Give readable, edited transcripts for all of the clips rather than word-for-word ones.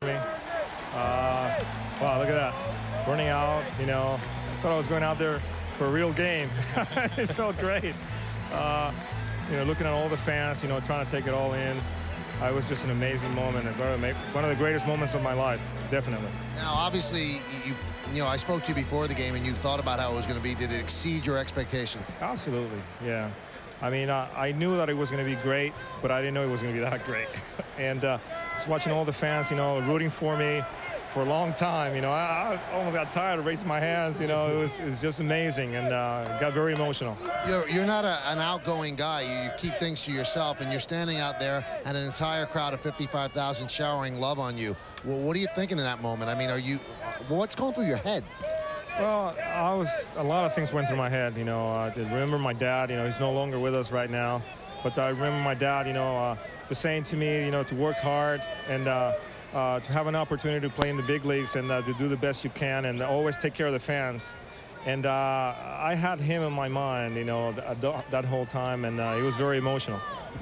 me. Wow, look at that. Burning out, you know. I thought I was going out there for a real game. It felt great. You know, looking at all the fans, you know, trying to take it all in. It was just an amazing moment, and one of the greatest moments of my life, definitely. Now, obviously, you know, I spoke to you before the game, and you thought about how it was going to be. Did it exceed your expectations? Absolutely, yeah. I mean, I knew that it was going to be great, but I didn't know it was going to be that great. And just watching all the fans, you know, rooting for me for a long time, you know, I almost got tired of raising my hands. You know, it was just amazing, and it got very emotional. You're not an outgoing guy. You keep things to yourself, and you're standing out there and an entire crowd of 55,000 showering love on you. Well, what are you thinking in that moment? I mean, what's going through your head? Well, a lot of things went through my head, you know. I remember my dad, you know, he's no longer with us right now. But I remember my dad, you know, just saying to me, you know, to work hard and to have an opportunity to play in the big leagues and to do the best you can and always take care of the fans. And I had him in my mind, you know, that whole time, and it was very emotional.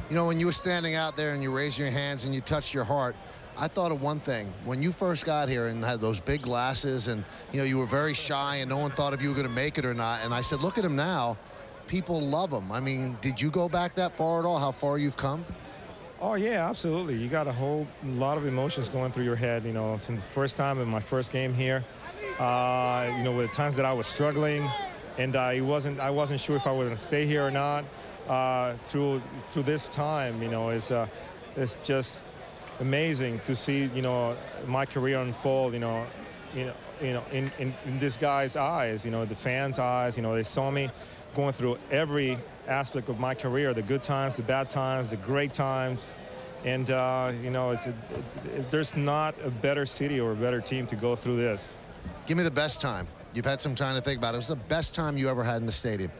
You know, when you were standing out there and you raised your hands and you touched your heart, I thought of one thing. When you first got here and had those big glasses and, you know, you were very shy and no one thought if you were going to make it or not. And I said, look at him now. People love him. I mean, did you go back that far at all, how far you've come? Oh, yeah, absolutely. You got a whole lot of emotions going through your head, you know, since the first time in my first game here. You know, with the times that I was struggling and I wasn't sure if I was going to stay here or not. Through this time, you know, it's just amazing to see, you know, my career unfold, you know, in this guy's eyes, you know, the fans' eyes. You know, they saw me going through every aspect of my career, the good times, the bad times, the great times. And, you know, there's not a better city or a better team to go through this. Give me the best time. You've had some time to think about it. It was the best time you ever had in the stadium.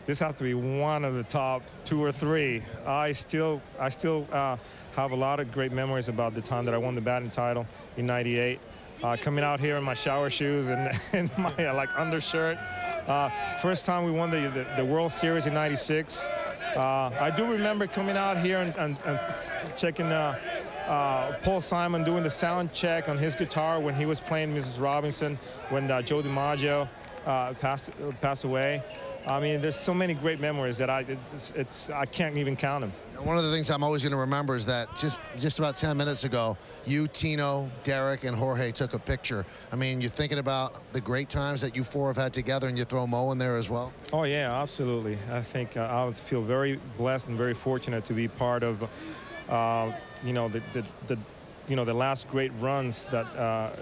This has to be one of the top 2 or 3. I still have a lot of great memories about the time that I won the batting title in '98. Coming out here in my shower shoes and in my like undershirt. First time we won the World Series in '96. I do remember coming out here and checking Paul Simon doing the sound check on his guitar when he was playing Mrs. Robinson when Joe DiMaggio passed away. I mean, there's so many great memories that I can't even count them. One of the things I'm always going to remember is that just about 10 minutes ago, you, Tino, Derek, and Jorge took a picture. I mean, you're thinking about the great times that you 4 have had together, and you throw Mo in there as well? Oh, yeah, absolutely. I think I feel very blessed and very fortunate to be part of, you know, the last great run that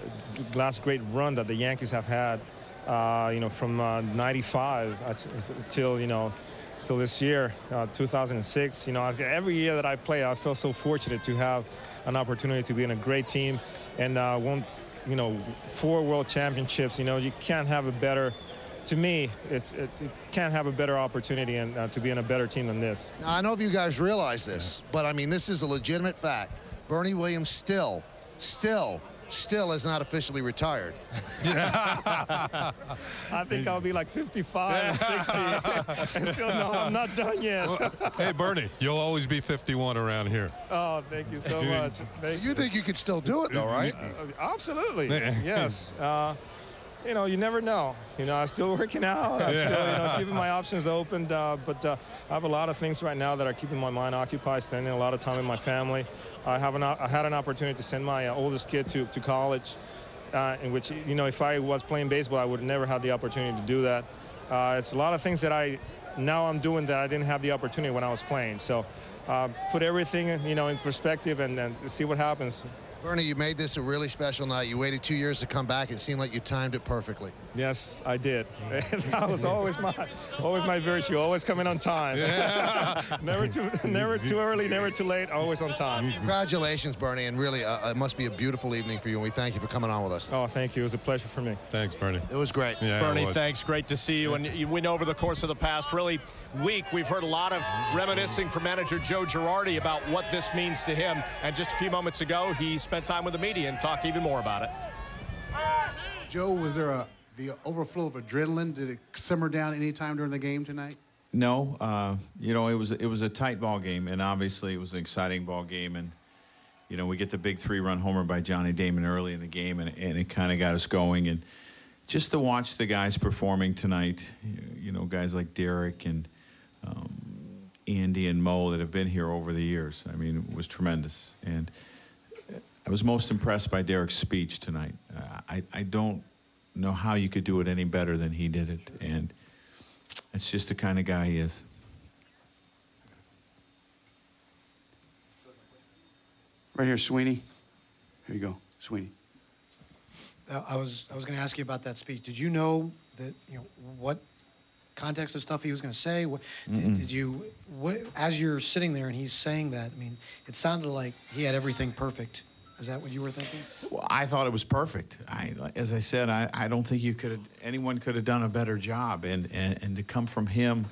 the Yankees have had. You know, from '95 till, you know, till this year, 2006. You know, every year that I play, I feel so fortunate to have an opportunity to be in a great team and won, you know, 4 world championships. You know, you can't have a better. To me, it can't have a better opportunity and to be in a better team than this. Now, I know if you guys realize this, but I mean, this is a legitimate fact. Bernie Williams still is not officially retired. I think I'll be like 55 or 60. And still, no, I'm not done yet. Well, hey, Bernie, you'll always be 51 around here. Oh, thank you so much. You think you could still do it, though, right? Absolutely. Yes. You know, you never know. You know, I'm still working out. I'm still, you know, keeping my options open. But I have a lot of things right now that are keeping my mind occupied, spending a lot of time with my family. I had an opportunity to send my oldest kid to college, in which, you know, if I was playing baseball, I would never have the opportunity to do that. It's a lot of things that I'm doing that I didn't have the opportunity when I was playing. So put everything, you know, in perspective and see what happens. Bernie, you made this a really special night. You waited 2 years to come back. It seemed like you timed it perfectly. Yes, I did. That was always my virtue. Always coming on time. Yeah. never too early, never too late. Always on time. Congratulations, Bernie, and really, it must be a beautiful evening for you. And we thank you for coming on with us. Oh, thank you. It was a pleasure for me. Thanks, Bernie. It was great. Yeah, Bernie, thanks. Great to see you. And you win over the course of the past week. We've heard a lot of reminiscing from manager Joe Girardi about what this means to him. And just a few moments ago, he spent time with the media and talked even more about it. Joe, was there the overflow of adrenaline? Did it simmer down any time during the game tonight? No, you know, it was a tight ball game, and obviously it was an exciting ball game, and You know, we get the big 3-run homer by Johnny Damon early in the game, and it kind of got us going. And just to watch the guys performing tonight, you know, guys like Derek and Andy and Mo that have been here over the years, I mean, it was tremendous. And I was most impressed by Derek's speech tonight. I don't know how you could do it any better than he did it. And it's just the kind of guy he is. Right here, Sweeney. Here you go, Sweeney. I was going to ask you about that speech. Did you know that, you know, what context of stuff he was going to say? What, did you, as you're sitting there and he's saying that, I mean, it sounded like he had everything perfect. Is that what you were thinking? Well, I thought it was perfect. As I said, I don't think anyone could have done a better job. And to come from him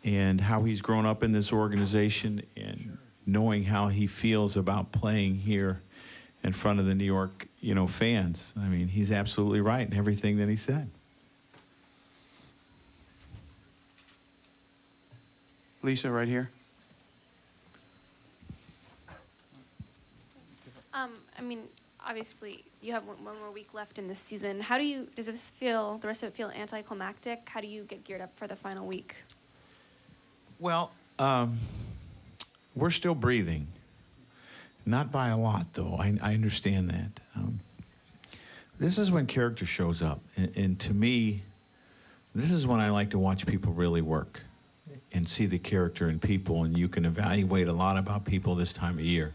and how he's grown up in this organization and knowing how he feels about playing here in front of the New York, you know, fans. I mean, he's absolutely right in everything that he said. Lisa, right here. I mean, obviously, you have one more week left in this season. How do you, does this feel, the rest of it feel anticlimactic? How do you get geared up for the final week? Well, we're still breathing. Not by a lot, though. I understand that. This is when character shows up. And to me, this is when I like to watch people really work and see the character in people, and you can evaluate a lot about people this time of year.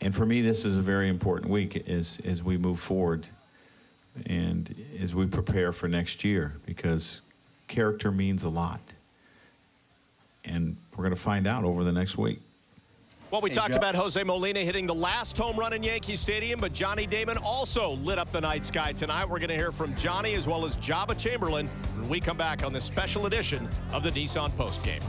And for me, this is a very important week as we move forward and as we prepare for next year, because character means a lot. And we're going to find out over the next week. Well, we talked about Jose Molina hitting the last home run in Yankee Stadium, but Johnny Damon also lit up the night sky tonight. We're going to hear from Johnny as well as Joba Chamberlain when we come back on this special edition of the Nissan Postgame.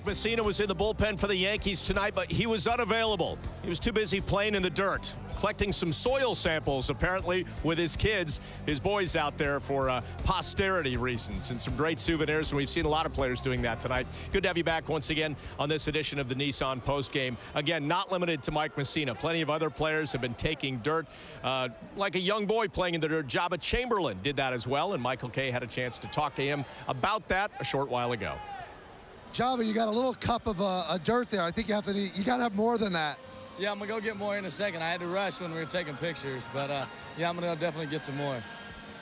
Messina was in the bullpen for the Yankees tonight, but he was unavailable. He was too busy playing in the dirt, collecting some soil samples, apparently, with his kids, his boys out there for posterity reasons, and some great souvenirs, and we've seen a lot of players doing that tonight. Good to have you back once again on this edition of the Nissan Postgame. Again, not limited to Mike Messina. Plenty of other players have been taking dirt, like a young boy playing in the dirt. Joba Chamberlain did that as well, and Michael Kay had a chance to talk to him about that a short while ago. Joba, you got a little cup of dirt there. I think you got to have more than that. Yeah, I'm going to go get more in a second. I had to rush when we were taking pictures, but yeah, I'm going to definitely get some more.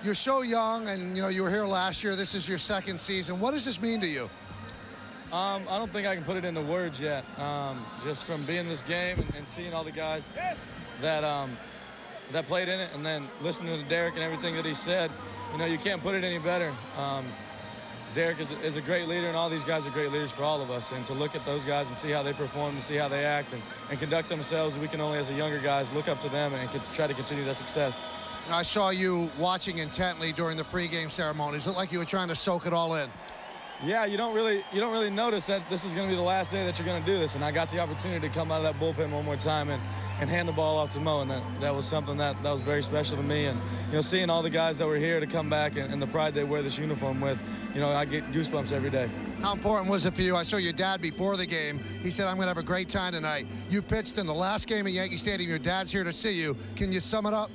You're so young, and, you know, you were here last year. This is your second season. What does this mean to you? I don't think I can put it into words yet. Just from being in this game and seeing all the guys that played in it, and then listening to Derek and everything that he said, you know, you can't put it any better. Derek is a great leader, and all these guys are great leaders for all of us. And to look at those guys and see how they perform and see how they act and conduct themselves, we can only, as the younger guys, look up to them and try to continue that success. I saw you watching intently during the pregame ceremonies. It looked like you were trying to soak it all in. Yeah, you don't really notice that this is going to be the last day that you're going to do this. And I got the opportunity to come out of that bullpen one more time and hand the ball off to Mo, and that was something that was very special to me. And, you know, seeing all the guys that were here to come back and the pride they wear this uniform with, you know, I get goosebumps every day. How important was it for you? I saw your dad before the game. He said, I'm going to have a great time tonight. You pitched in the last game at Yankee Stadium. Your dad's here to see you. Can you sum it up?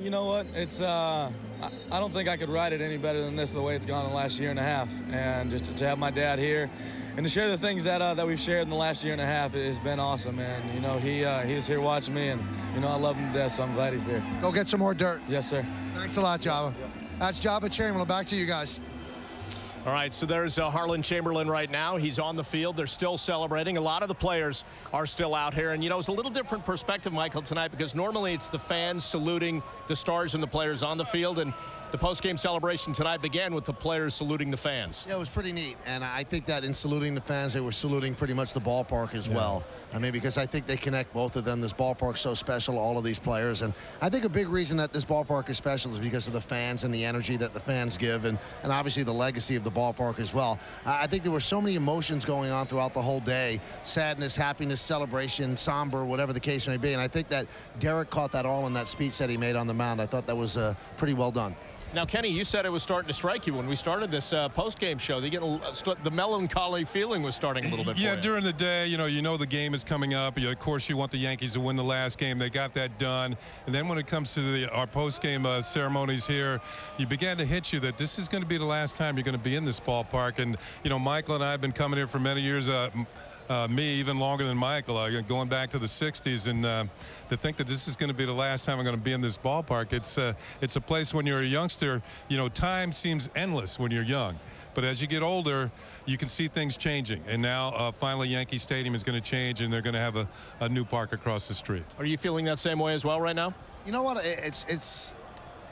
You know what? It's I don't think I could write it any better than this, the way it's gone in the last year and a half. And just to have my dad here and to share the things that we've shared in the last year and a half has been awesome. And, you know, he's here watching me, and, you know, I love him to death, so I'm glad he's here. Go get some more dirt. Yes, sir. Thanks a lot, Joba. That's Joba Chamberlain. Back to you guys. All right, so there's Harlan Chamberlain right now. He's on the field. They're still celebrating. A lot of the players are still out here. And, you know, it's a little different perspective, Michael, tonight, because normally it's the fans saluting the stars and the players on the field. And The post-game celebration tonight began with the players saluting the fans. Yeah, it was pretty neat, and I think that in saluting the fans, they were saluting pretty much the ballpark as well. I mean, because I think they connect both of them. This ballpark's so special, all of these players, and I think a big reason that this ballpark is special is because of the fans and the energy that the fans give, and obviously the legacy of the ballpark as well. I think there were so many emotions going on throughout the whole day: sadness, happiness, celebration, somber, whatever the case may be. And I think that Derek caught that all in that speech that he made on the mound. I thought that was pretty well done. Now, Kenny, you said it was starting to strike you when we started this post-game show. The melancholy feeling was starting a little bit for you. During the day, you know the game is coming up. Of course, you want the Yankees to win the last game. They got that done. And then when it comes to our post-game ceremonies here, you began to hit you that this is going to be the last time you're going to be in this ballpark. And, Michael and I have been coming here for many years. Me even longer than Michael, going back to the 60s, and to think that this is going to be the last time I'm going to be in this ballpark. It's a place when you're a youngster, time seems endless when you're young. But as you get older, you can see things changing. And now, finally, Yankee Stadium is going to change, and they're going to have a new park across the street. Are you feeling that same way as well right now? You know what?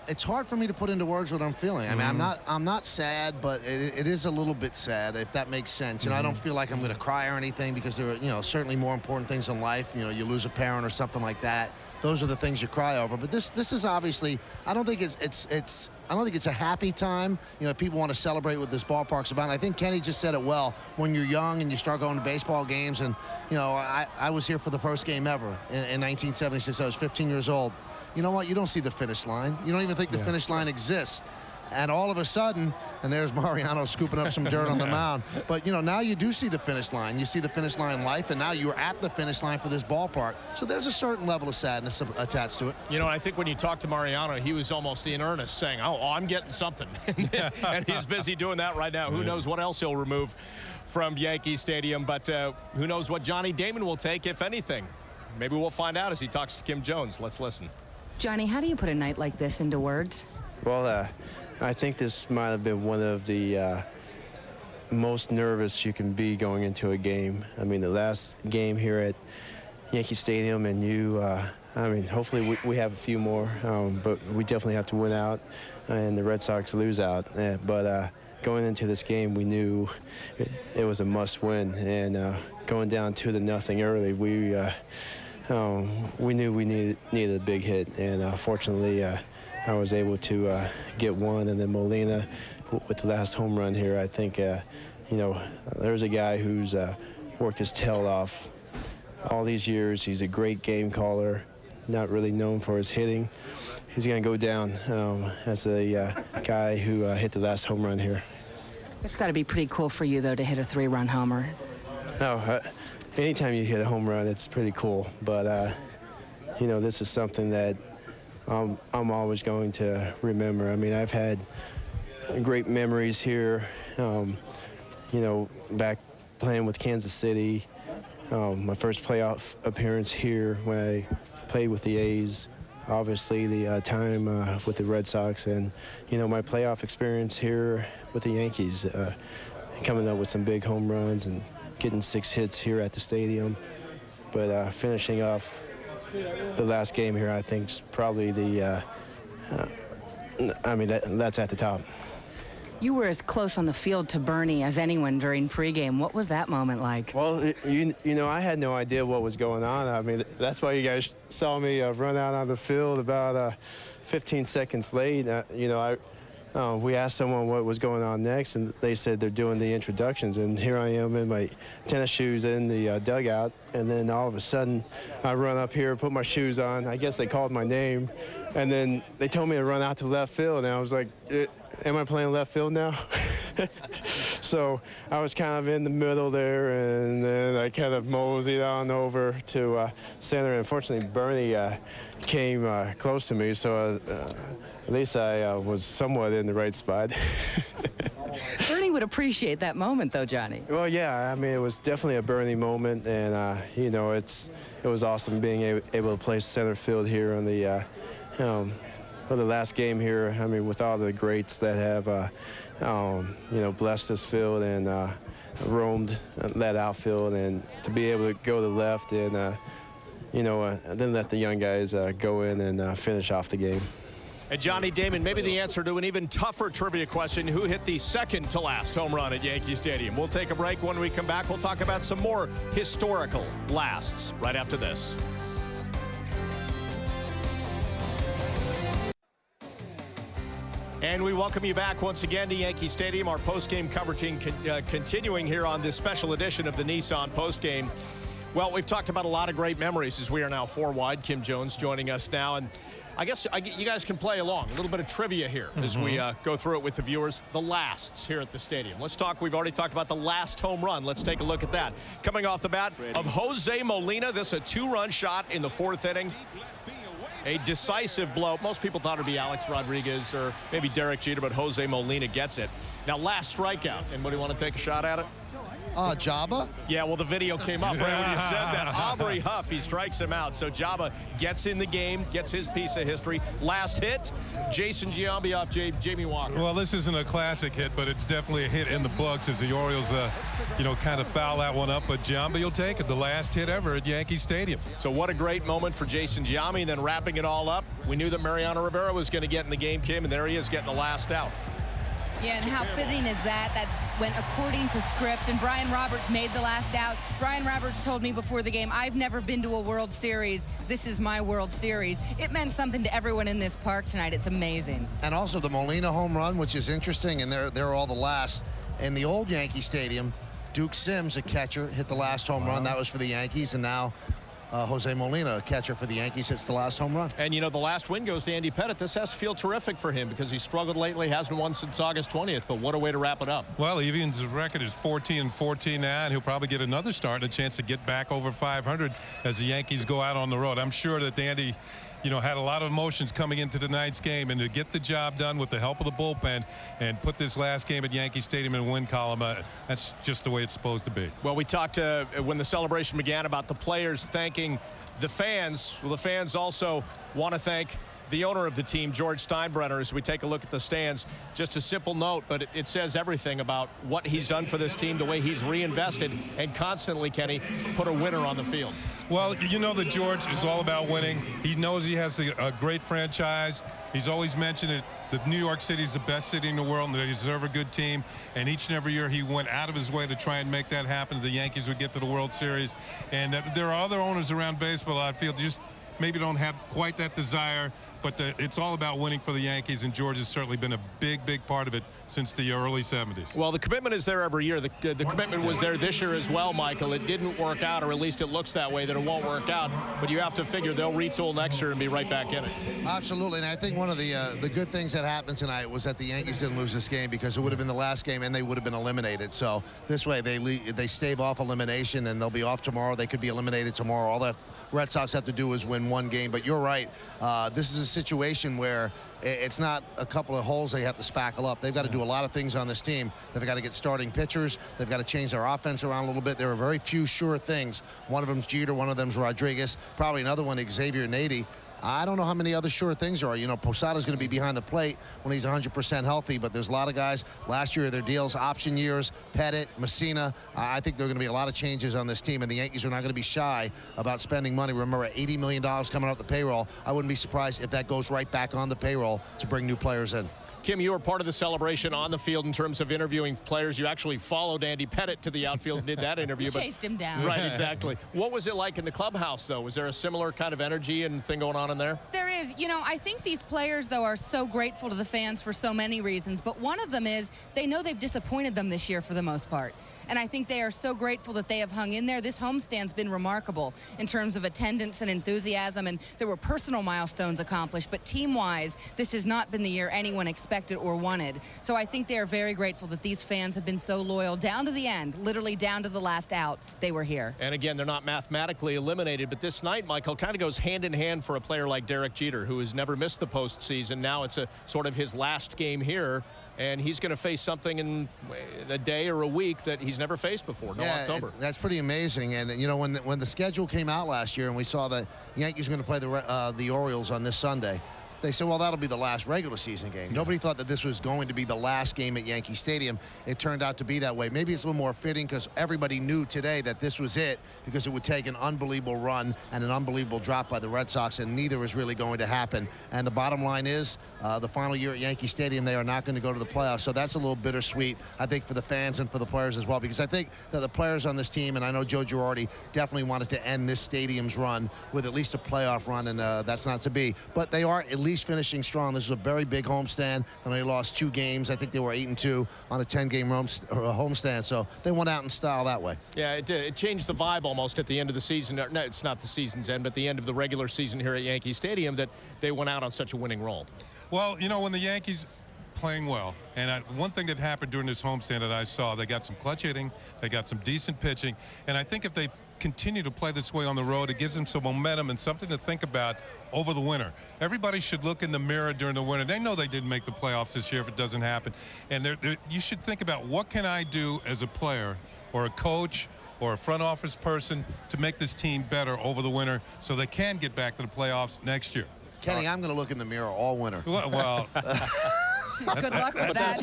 It's hard for me to put into words what I'm feeling. I mean, I'm not sad, but it is a little bit sad, if that makes sense. I don't feel like I'm going to cry or anything, because there are, certainly more important things in life. You lose a parent or something like that. Those are the things you cry over. But this is obviously, I don't think it's a happy time. People want to celebrate what this ballpark's about. And I think Kenny just said it well. When you're young and you start going to baseball games, and I was here for the first game ever in 1976. I was 15 years old. You know what? You don't see the finish line. You don't even think the finish line exists. And all of a sudden, and there's Mariano scooping up some dirt on the mound. But, now you do see the finish line. You see the finish line in life, and now you're at the finish line for this ballpark. So there's a certain level of sadness attached to it. I think when you talk to Mariano, he was almost in earnest, saying, oh, I'm getting something. And he's busy doing that right now. Who knows what else he'll remove from Yankee Stadium. But who knows what Johnny Damon will take, if anything. Maybe we'll find out as he talks to Kim Jones. Let's listen. Johnny, how do you put a night like this into words? Well, I think this might have been one of the most nervous you can be going into a game. I mean, the last game here at Yankee Stadium, and hopefully we have a few more, but we definitely have to win out, and the Red Sox lose out. But going into this game, we knew it was a must-win, and going down 2-0 early, we knew we needed a big hit, and fortunately, I was able to get one, and then Molina with the last home run here. I think, there's a guy who's worked his tail off all these years. He's a great game caller, not really known for his hitting. He's going to go down as a guy who hit the last home run here. It's got to be pretty cool for you, though, to hit a 3-run homer. No, anytime you hit a home run, it's pretty cool. But, this is something that I'm always going to remember. I mean, I've had great memories here, back playing with Kansas City, my first playoff appearance here when I played with the A's, obviously the time with the Red Sox, and, my playoff experience here with the Yankees, coming up with some big home runs and getting 6 hits here at the stadium. But finishing off the last game here, I think, is probably that's at the top. You were as close on the field to Bernie as anyone during pregame. What was that moment like? Well, I had no idea what was going on. I mean, that's why you guys saw me run out on the field about 15 seconds late. We asked someone what was going on next, and they said they're doing the introductions. And here I am in my tennis shoes in the dugout, and then all of a sudden I run up here, put my shoes on. I guess they called my name, and then they told me to run out to left field, and I was like, am I playing left field now? So I was kind of in the middle there, and then I kind of moseyed on over to center. Unfortunately, Bernie came close to me, so at least I was somewhat in the right spot. Bernie would appreciate that moment, though, Johnny. Well, yeah, I mean, it was definitely a Bernie moment, and, it was awesome being able to play center field here on the the last game here. I mean, with all the greats that have, blessed this field and roamed that outfield, and to be able to go to left and, then let the young guys go in and finish off the game. And Johnny Damon, maybe the answer to an even tougher trivia question: who hit the second to last home run at Yankee Stadium? We'll take a break. When we come back, we'll talk about some more historical lasts right after this. And we welcome you back once again to Yankee Stadium. Our post-game coverage continuing here on this special edition of the Nissan Postgame. Well, we've talked about a lot of great memories as we are now 4 wide. Kim Jones joining us now. And I guess you guys can play along. A little bit of trivia here as we go through it with the viewers. The lasts here at the stadium. Let's talk. We've already talked about the last home run. Let's take a look at that. Coming off the bat of Jose Molina. This a 2-run shot in the 4th inning. A decisive blow. Most people thought it would be Alex Rodriguez or maybe Derek Jeter, but Jose Molina gets it. Now, last strikeout. Anybody want to take a shot at it? Joba? Yeah, well, the video came up right when you said that. Aubrey Huff, he strikes him out. So Joba gets in the game, gets his piece of history. Last hit, Jason Giambi off Jamie Walker. Well, this isn't a classic hit, but it's definitely a hit in the books as the Orioles, kind of foul that one up. But Giambi will take it. The last hit ever at Yankee Stadium. So what a great moment for Jason Giambi. And then wrapping it all up, we knew that Mariano Rivera was going to get in the game, Kim, and there he is getting the last out. Yeah, and how fitting is that? That went according to script, and Brian Roberts made the last out. Brian Roberts told me before the game, I've never been to a World Series. This is my World Series. It meant something to everyone in this park tonight. It's amazing. And also the Molina home run, which is interesting, and they're all the last. In the old Yankee Stadium, Duke Sims, a catcher, hit the last home run. That was for the Yankees, and now Jose Molina, a catcher for the Yankees, hits the last home run. And, the last win goes to Andy Pettitte. This has to feel terrific for him because he struggled lately, hasn't won since August 20th, but what a way to wrap it up. Well, Evian's record is 14-14 now, and he'll probably get another start and a chance to get back over 500 as the Yankees go out on the road. I'm sure that Andy had a lot of emotions coming into tonight's game, and to get the job done with the help of the bullpen and put this last game at Yankee Stadium in win column, that's just the way it's supposed to be. Well, we talked when the celebration began about the players thanking the fans. Well, the fans also want to thank the owner of the team, George Steinbrenner, as we take a look at the stands. Just a simple note, but it says everything about what he's done for this team, the way he's reinvested and constantly, Kenny, put a winner on the field. Well, that George is all about winning. He knows he has a great franchise. He's always mentioned it. That New York City is the best city in the world, and they deserve a good team. And each and every year he went out of his way to try and make that happen. The Yankees would get to the World Series. And there are other owners around baseball, I feel, just maybe don't have quite that desire, but it's all about winning for the Yankees, and George has certainly been a big part of it since the early 70s. Well, the commitment is there every year. The commitment was there this year as well, Michael. It didn't work out, or at least it looks that way, that it won't work out, but you have to figure they'll retool next year and be right back in it. Absolutely, and I think one of the good things that happened tonight was that the Yankees didn't lose this game, because it would have been the last game and they would have been eliminated. So this way they stave off elimination, and they'll be off tomorrow. They could be eliminated tomorrow. All the Red Sox have to do is win one game. But you're right. This is a situation where it's not a couple of holes they have to spackle up. They've got to do a lot of things on this team. They've got to get starting pitchers. They've got to change their offense around a little bit. There are very few sure things. One of them's Jeter. One of them's Rodriguez. Probably another one, Xavier Nady. I don't know how many other sure things there are. Posada's going to be behind the plate when he's 100% healthy, but there's a lot of guys. Last year, their deals, option years, Pettitte, Messina. I think there are going to be a lot of changes on this team, and the Yankees are not going to be shy about spending money. Remember, $80 million coming out the payroll. I wouldn't be surprised if that goes right back on the payroll to bring new players in. Kim, you were part of the celebration on the field in terms of interviewing players. You actually followed Andy Pettitte to the outfield and did that interview. Chased him down. Right, exactly. What was it like in the clubhouse, though? Was there a similar kind of energy and thing going on in there? There is. I think these players, though, are so grateful to the fans for so many reasons. But one of them is they know they've disappointed them this year for the most part. And I think they are so grateful that they have hung in there. This homestand's been remarkable in terms of attendance and enthusiasm, and there were personal milestones accomplished, but team-wise, this has not been the year anyone expected or wanted. So I think they are very grateful that these fans have been so loyal down to the end, literally down to the last out. They were here. And again, they're not mathematically eliminated, but this night, Michael, kind of goes hand in hand for a player like Derek Jeter, who has never missed the postseason. Now it's a sort of his last game here, and he's going to face something in a day or a week that he's never faced before. October. That's pretty amazing. And when the schedule came out last year and we saw the Yankees were going to play the Orioles on this Sunday, they said, well, that'll be the last regular season game. Nobody thought that this was going to be the last game at Yankee Stadium. It turned out to be that way. Maybe it's a little more fitting because everybody knew today that this was it, because it would take an unbelievable run and an unbelievable drop by the Red Sox, and neither is really going to happen. And the bottom line is, the final year at Yankee Stadium, they are not going to go to the playoffs. So that's a little bittersweet, I think, for the fans and for the players as well, because I think that the players on this team, and I know Joe Girardi definitely wanted to end this stadium's run with at least a playoff run, and that's not to be. But they are at least finishing strong. This is a very big homestand, and they lost 2 games. I think they were 8-2 on a 10-game homestand, so they went out in style that way. Yeah, it did. It changed the vibe almost at the end of the season. No, it's not the season's end, but the end of the regular season here at Yankee Stadium, that they went out on such a winning roll. Well, you know, when the Yankees playing well, and one thing that happened during this homestand that I saw, they got some clutch hitting, they got some decent pitching, and I think if they continue to play this way on the road, it gives them some momentum and something to think about over the winter. Everybody should look in the mirror during the winter. They know they didn't make the playoffs this year if it doesn't happen, and you should think about, what can I do as a player or a coach or a front office person to make this team better over the winter so they can get back to the playoffs next year. Kenny, I'm going to look in the mirror all winter. Well Good luck with that.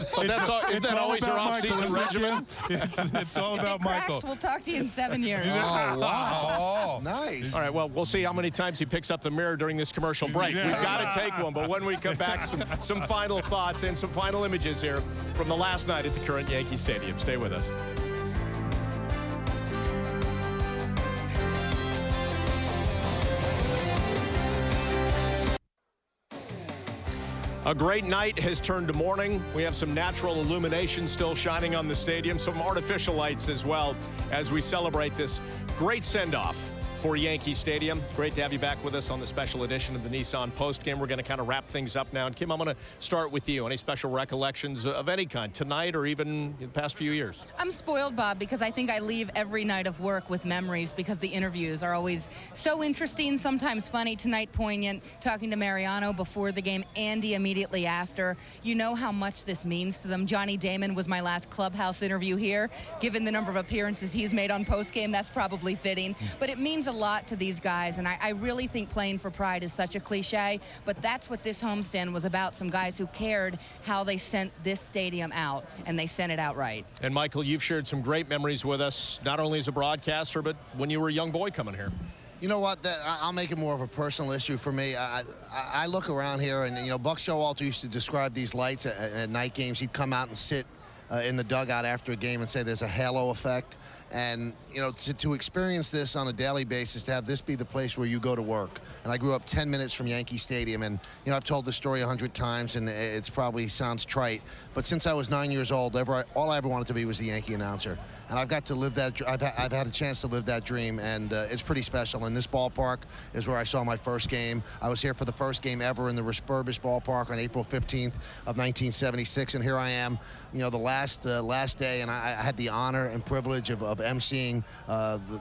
Isn't that always your off-season regimen? It's all about Michael. We'll talk to you in 7 years. Oh, wow. Nice. All right, well, we'll see how many times he picks up the mirror during this commercial break. We've got to take one, but when we come back, some final thoughts and some final images here from the last night at the current Yankee Stadium. Stay with us. A great night has turned to morning. We have some natural illumination still shining on the stadium, some artificial lights as well, as we celebrate this great send-off for Yankee Stadium. Great to have you back with us on the special edition of the Nissan Postgame. We're going to kind of wrap things up now. And Kim, I'm going to start with you. Any special recollections of any kind, tonight or even in the past few years? I'm spoiled, Bob, because I think I leave every night of work with memories, because the interviews are always so interesting, sometimes funny. Tonight, poignant, talking to Mariano before the game, Andy immediately after. You know how much this means to them. Johnny Damon was my last clubhouse interview here. Given the number of appearances he's made on Postgame, that's probably fitting. But it means a lot to these guys, and I really think playing for pride is such a cliche, but that's what this homestand was about. Some guys who cared how they sent this stadium out, and they sent it out right. And Michael, you've shared some great memories with us, not only as a broadcaster, but when you were a young boy coming here. You know what? I'll make it more of a personal issue for me. I look around here, and, you know, Buck Showalter used to describe these lights at night games. He'd come out and sit in the dugout after a game and say there's a halo effect. And, you know, to experience this on a daily basis, to have this be the place where you go to work. And I grew up 10 minutes from Yankee Stadium, and, you know, I've told this story 100 times, and it's probably sounds trite, but since I was 9 years old, all I ever wanted to be was the Yankee announcer. And I've got to live that. I've had a chance to live that dream, and it's pretty special. And this ballpark is where I saw my first game. I was here for the first game ever in the refurbished ballpark on April 15th of 1976, and here I am, you know, the last day, and I had the honor and privilege of emceeing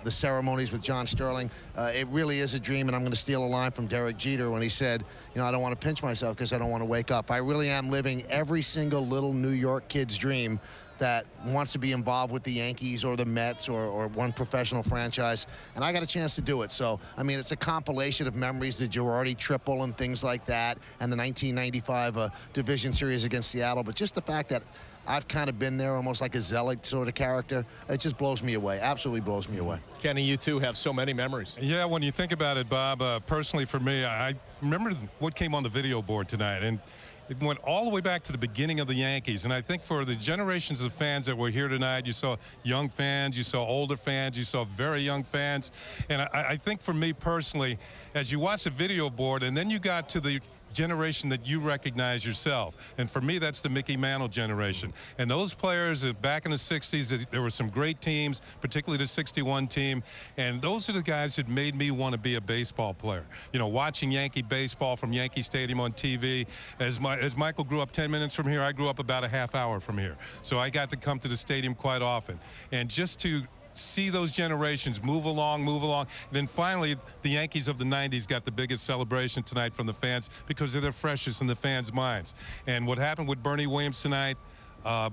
the ceremonies with John Sterling. It really is a dream, and I'm going to steal a line from Derek Jeter when he said, you know, I don't want to pinch myself because I don't want to wake up. I really am living every single little New York kid's dream that wants to be involved with the Yankees or the Mets or one professional franchise, and I got a chance to do it. So, I mean, it's a compilation of memories, the Girardi triple and things like that, and the 1995 division series against Seattle, but just the fact that I've kind of been there almost like a zealot sort of character. It just blows me away, absolutely blows me away. Kenny, you too have so many memories. Yeah, when you think about it, Bob, personally for me, I remember what came on the video board tonight, and it went all the way back to the beginning of the Yankees. And I think for the generations of fans that were here tonight, you saw young fans, you saw older fans, you saw very young fans. And I think for me personally, as you watch the video board and then you got to the generation that you recognize yourself. And for me, that's the Mickey Mantle generation. And those players back in the 60s, there were some great teams, particularly the 61 team. And those are the guys that made me want to be a baseball player. You know, watching Yankee baseball from Yankee Stadium on TV. As Michael grew up 10 minutes from here, I grew up about a half hour from here. So I got to come to the stadium quite often. And just to see those generations move along. And then finally, the Yankees of the 90s got the biggest celebration tonight from the fans because they're the freshest in the fans' minds. And what happened with Bernie Williams tonight,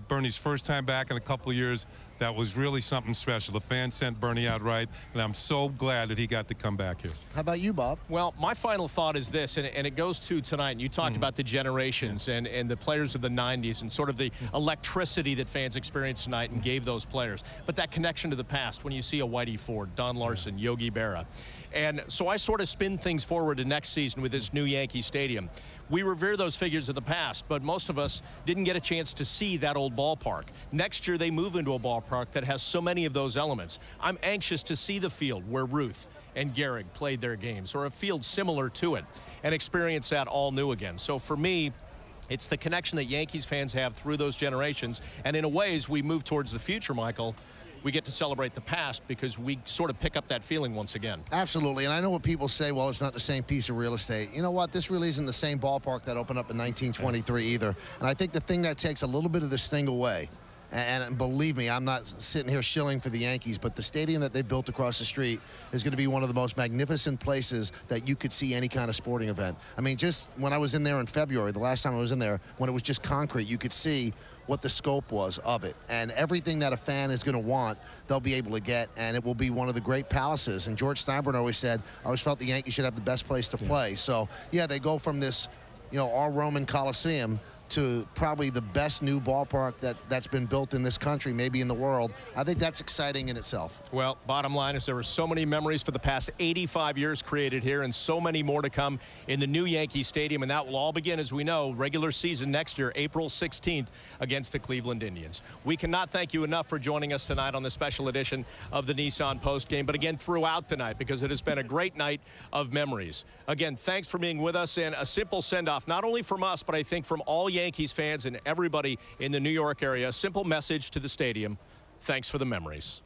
Bernie's first time back in a couple of years, that was really something special. The fans sent Bernie out right, and I'm so glad that he got to come back here. How about you, Bob? Well, my final thought is this, and it goes to tonight. And you talked about the generations and the players of the 90s and sort of the electricity that fans experienced tonight and gave those players. But that connection to the past, when you see a Whitey Ford, Don Larson, Yogi Berra. And so I sort of spin things forward to next season with this new Yankee Stadium. We revere those figures of the past, but most of us didn't get a chance to see that old ballpark. Next year, they move into a ballpark that has so many of those elements. I'm anxious to see the field where Ruth and Gehrig played their games, or a field similar to it, and experience that all new again. So for me, it's the connection that Yankees fans have through those generations. And in a way, as we move towards the future, Michael, we get to celebrate the past because we sort of pick up that feeling once again. Absolutely, and I know what people say, well, it's not the same piece of real estate. You know what? This really isn't the same ballpark that opened up in 1923 either. And I think the thing that takes a little bit of the sting away, and believe me, I'm not sitting here shilling for the Yankees, but the stadium that they built across the street is going to be one of the most magnificent places that you could see any kind of sporting event. I mean, just when I was in there in February, the last time I was in there, when it was just concrete, you could see what the scope was of it. And everything that a fan is going to want, they'll be able to get, and it will be one of the great palaces. And George Steinbrenner always said, I always felt the Yankees should have the best place to play. So, yeah, they go from this, you know, our Roman Coliseum to probably the best new ballpark that's been built in this country, maybe in the world. I think that's exciting in itself. Well, bottom line is there were so many memories for the past 85 years created here, and so many more to come in the new Yankee Stadium, and that will all begin, as we know, regular season next year, April 16th, against the Cleveland Indians. We cannot thank you enough for joining us tonight on the special edition of the Nissan Postgame, but again, throughout the night, because it has been a great night of memories. Again, thanks for being with us, and a simple send-off, not only from us, but I think from all Yankees fans and everybody in the New York area. A simple message to the stadium: thanks for the memories.